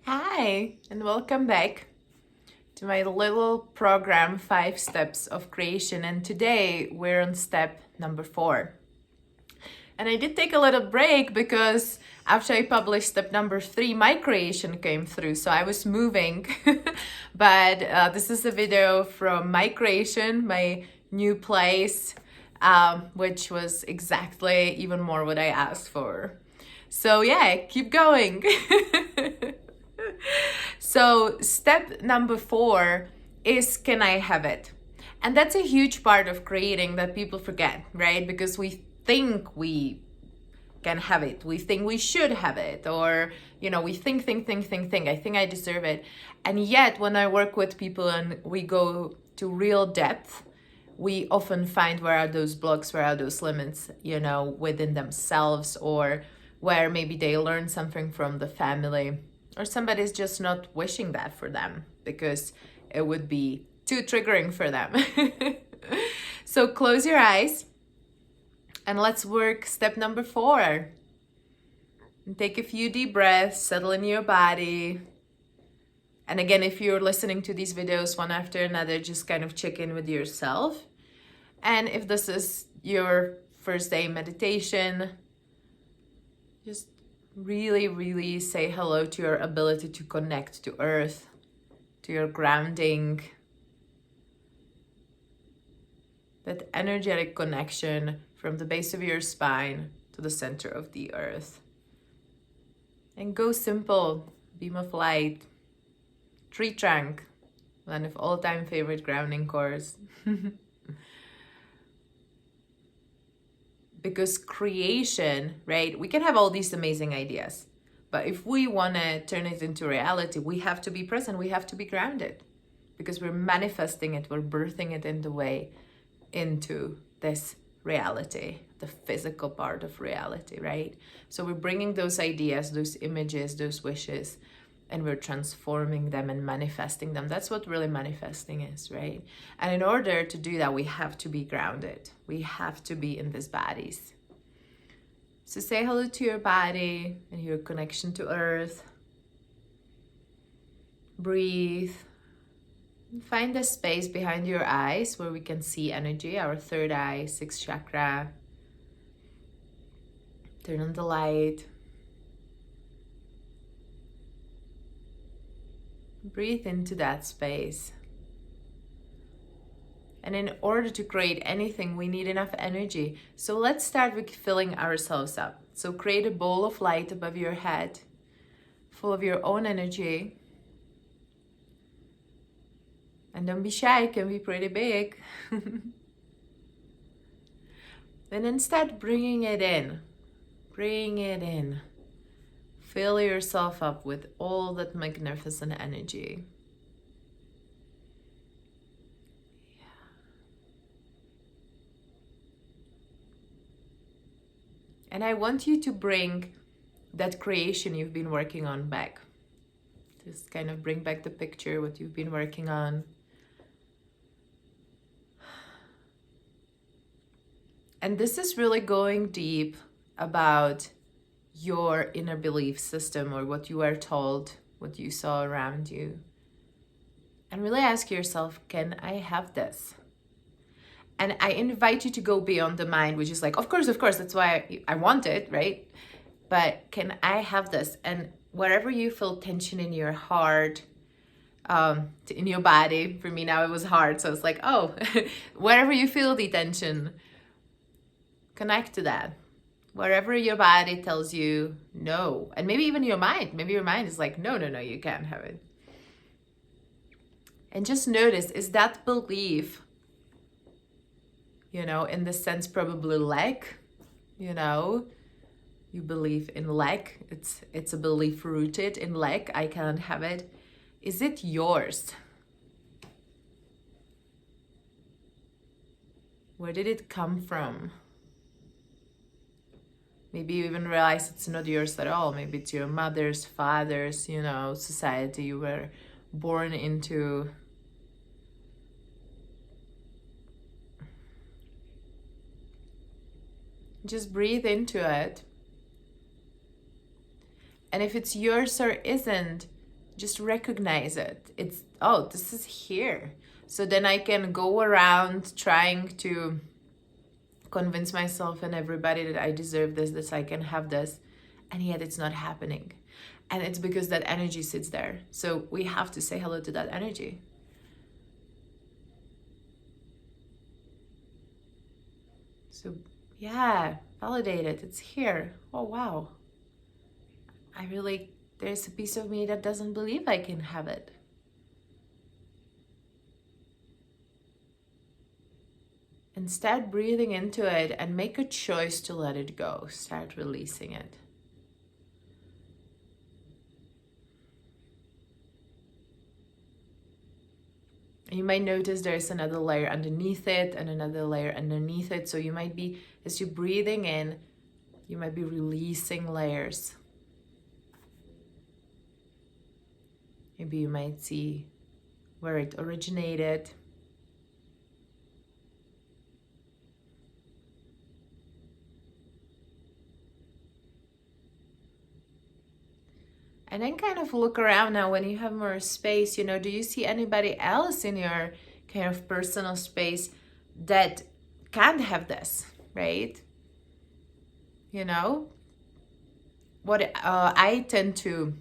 Hi, and welcome back to my little program, 5 Steps of Creation. And today we're on step number 4. And I did take a little break because after I published step number 3, my creation came through. So I was moving. But this is a video from my creation, my new place, which was exactly even more what I asked for. So yeah, keep going. So step number 4 is, can I have it? And that's a huge part of creating that people forget, right? Because we think we can have it. We think we should have it. Or, we think. I think I deserve it. And yet, when I work with people and we go to real depth, we often find where are those blocks, where are those limits, within themselves, or where maybe they learn something from the family, or somebody's just not wishing that for them because it would be too triggering for them. So close your eyes and let's work step number 4. And take a few deep breaths, settle in your body. And again, if you're listening to these videos one after another, just kind of check in with yourself. And if this is your first day meditation, just really say hello to your ability to connect to earth, to your grounding, that energetic connection from the base of your spine to the center of the earth. And go simple, beam of light, tree trunk, one of all-time favorite grounding cores. Because creation, right? We can have all these amazing ideas, but if we want to turn it into reality, we have to be present, we have to be grounded, because we're manifesting it, we're birthing it in the way into this reality, the physical part of reality, right? So we're bringing those ideas, those images, those wishes, and we're transforming them and manifesting them. That's what really manifesting is, right? And in order to do that, we have to be grounded. We have to be in these bodies. So say hello to your body and your connection to earth. Breathe. Find a space behind your eyes where we can see energy, our third eye, 6th chakra. Turn on the light. Breathe into that space. And in order to create anything, we need enough energy. So let's start with filling ourselves up. So create a bowl of light above your head, full of your own energy. And don't be shy, it can be pretty big. And then start bringing it in. Bring it in. Fill yourself up with all that magnificent energy. And I want you to bring that creation you've been working on back. Just kind of bring back the picture, what you've been working on. And this is really going deep about your inner belief system, or what you are told, what you saw around you. And really ask yourself, can I have this? And I invite you to go beyond the mind, which is like, of course, that's why I want it, right? But can I have this? And wherever you feel tension in your heart, in your body, for me now it was hard, so it's like, oh, wherever you feel the tension, connect to that. Wherever your body tells you no, and maybe even your mind is like, no, you can't have it. And just notice, is that belief, in the sense probably lack, you believe in lack, it's a belief rooted in lack, I can't have it. Is it yours? Where did it come from? Maybe you even realize it's not yours at all. Maybe it's your mother's, father's, society you were born into. Just breathe into it. And if it's yours or isn't, Just recognize it. It's, oh, this is here. So then I can go around trying to convince myself and everybody that I deserve this, that I can have this, and yet it's not happening. And it's because that energy sits there. So we have to say hello to that energy. So yeah, validate it. It's here. Oh, wow. There's a piece of me that doesn't believe I can have it. And start breathing into it and make a choice to let it go. Start releasing it. You might notice there's another layer underneath it and another layer underneath it. So you might be, as you're breathing in, you might be releasing layers. Maybe you might see where it originated. And then kind of look around now when you have more space, do you see anybody else in your kind of personal space that can't have this, right? What I tend to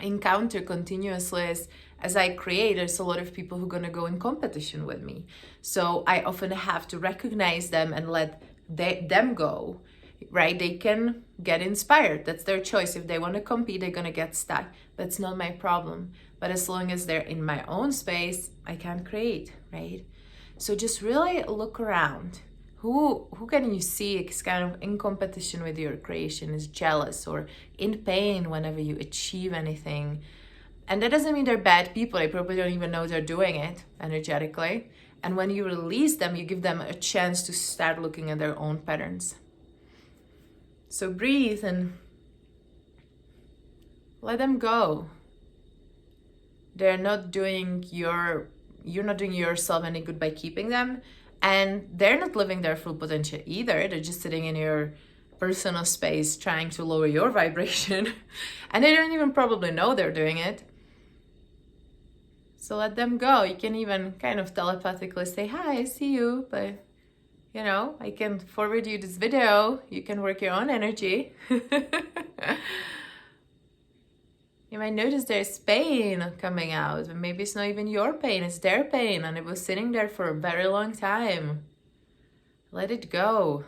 encounter continuously is, as I create, there's a lot of people who are going to go in competition with me. So I often have to recognize them and let them go, right? They can get inspired. That's their choice. If they want to compete, they're going to get stuck. That's not my problem. But as long as they're in my own space, I can create, right? So just really look around. Who can you see is kind of in competition with your creation, is jealous or in pain whenever you achieve anything? And that doesn't mean they're bad people. They probably don't even know they're doing it energetically. And when you release them, you give them a chance to start looking at their own patterns. So breathe and let them go. You're not doing yourself any good by keeping them. And they're not living their full potential either. They're just sitting in your personal space trying to lower your vibration. And they don't even probably know they're doing it. So let them go. You can even kind of telepathically say, hi, I see you, but I can forward you this video. You can work your own energy. You might notice there's pain coming out. Maybe it's not even your pain, it's their pain, and it was sitting there for a very long time. Let it go.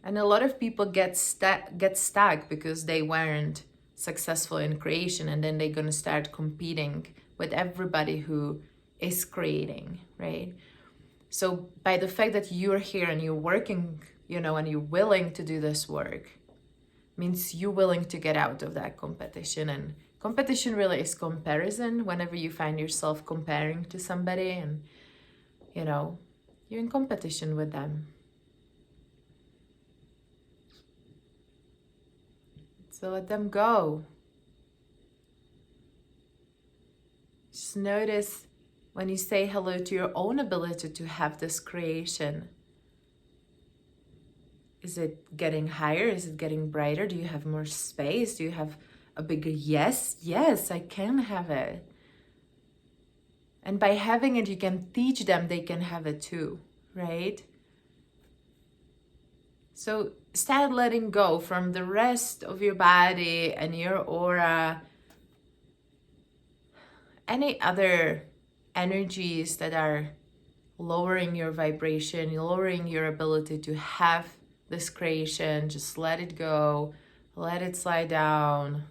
And a lot of people get stuck because they weren't successful in creation, and then they're going to start competing with everybody who is creating, right? So by the fact that you're here and you're working, and you're willing to do this work, means you're willing to get out of that competition. And competition really is comparison. Whenever you find yourself comparing to somebody and, you're in competition with them. So let them go. Just notice when you say hello to your own ability to have this creation. Is it getting higher? Is it getting brighter? Do you have more space? Do you have a bigger yes? Yes, I can have it. And by having it, you can teach them they can have it too, right? So start letting go from the rest of your body and your aura, any other energies that are lowering your vibration, lowering your ability to have this creation. Just let it go, let it slide down,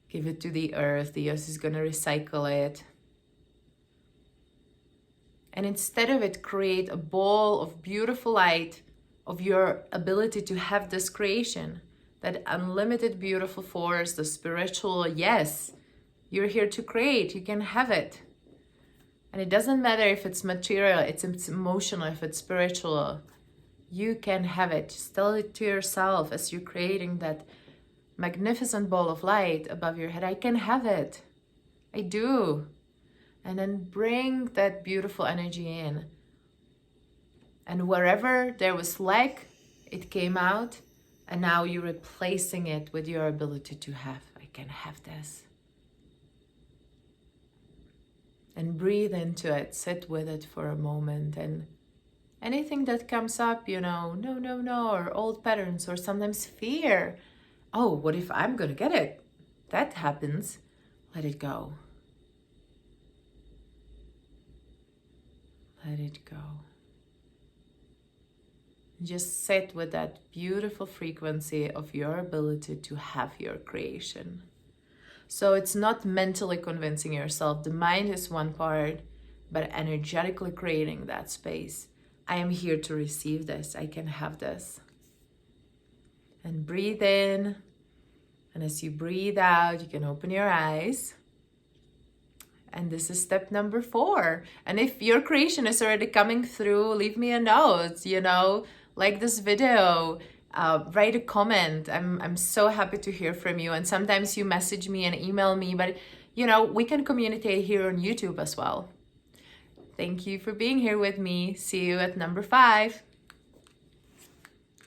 give it to the earth. The earth is going to recycle it. And instead of it, create a ball of beautiful light of your ability to have this creation, that unlimited beautiful force, the spiritual, yes, you're here to create, you can have it. And it doesn't matter if it's material, it's emotional, if it's spiritual, you can have it. Just tell it to yourself as you're creating that magnificent ball of light above your head. I can have it. I do. And then bring that beautiful energy in. And wherever there was lack, it came out. And now you're replacing it with your ability to have. I can have this. And breathe into it, sit with it for a moment, and anything that comes up, no, or old patterns, or sometimes fear. Oh, what if I'm gonna get it? That happens. Let it go. Let it go. Just sit with that beautiful frequency of your ability to have your creation. So it's not mentally convincing yourself. The mind is one part, but energetically creating that space. I am here to receive this. I can have this. And breathe in. And as you breathe out, you can open your eyes. And this is step number 4. And if your creation is already coming through, leave me a note, like this video. Write a comment. I'm so happy to hear from you. And sometimes you message me and email me, but we can communicate here on YouTube as well. Thank you for being here with me. See you at number 5.